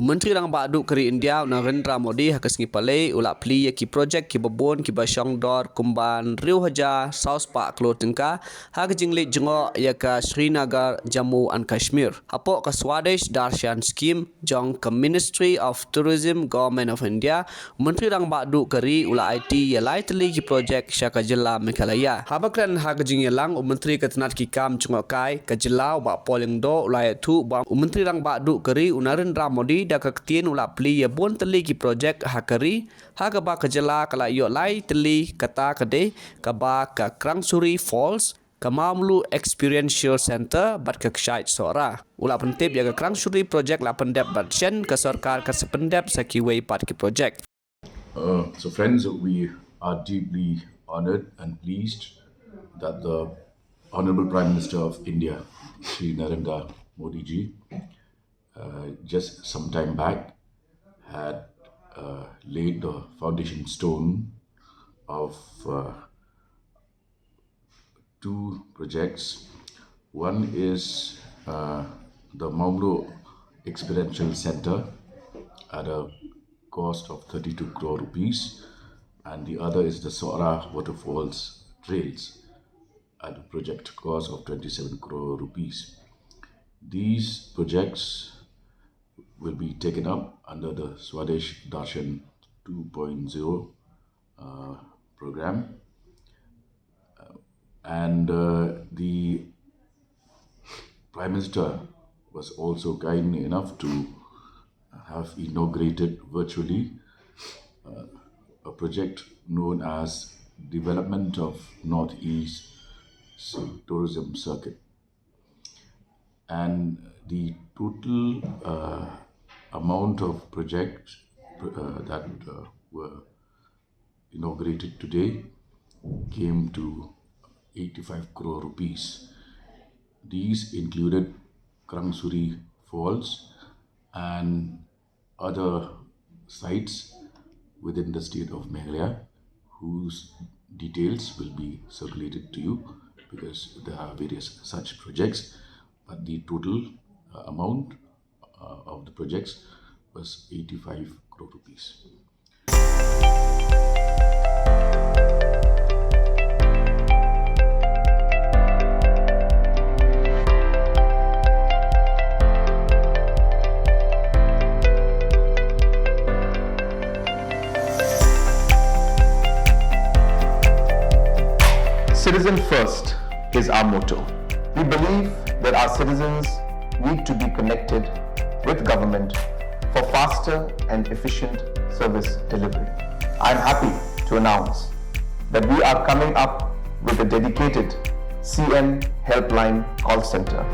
Myntri Rangbah duk keri India Narendra Modi hakasngi Plie ulak Plie ki projek ki babon ki basyong dor kumban riu haja South Park Klo Tengka hak jingli jengo yaka Srinagar Jammu and Kashmir. Hapok ka Swadesh Darshan Scheme jong ke Ministry of Tourism Government of India Myntri Rangbah duk keri ulak Aiti yalai Tylli ki projek syaka Jylla Meghalaya. Habakran hak jing yalang Myntri ketenat ki kam cengok kai ke Jylla ba polling do ulai tu ba Myntri Rangbah duk keri Narendra Modi da kaktian ulak Plie bon Tylli ki projek hakari hagaba ke Jylla kala yo lai Tylli kata kade kaba ka Krangsuri Falls Kamamlu Experiential Center bat ke Kshait Sora. Ulak pentip ya ke Krangsuri projek la pendep bat chen ke sarkar ke sependep sakiwei pat ki projek. So friends, we are deeply honored and pleased that the Honorable Prime Minister of India, Shri Narendra Modi ji, just some time back had laid the foundation stone of two projects. One is the Mamlu Experiential Center at a cost of 32 crore rupees, and the other is the Sora Waterfalls Trails at a project cost of 27 crore rupees. These projects will be taken up under the Swadesh Darshan 2.0 program, and the Prime Minister was also kind enough to have inaugurated virtually a project known as Development of Northeast Tourism Circuit, and the total amount of projects that were inaugurated today came to 85 crore rupees. These included Krangsuri Falls and other sites within the state of Meghalaya, whose details will be circulated to you because there are various such projects, but the total amount of the projects was 85 crore rupees. Citizen first is our motto. We believe that our citizens need to be connected with government for faster and efficient service delivery. I am happy to announce that we are coming up with a dedicated CM helpline call center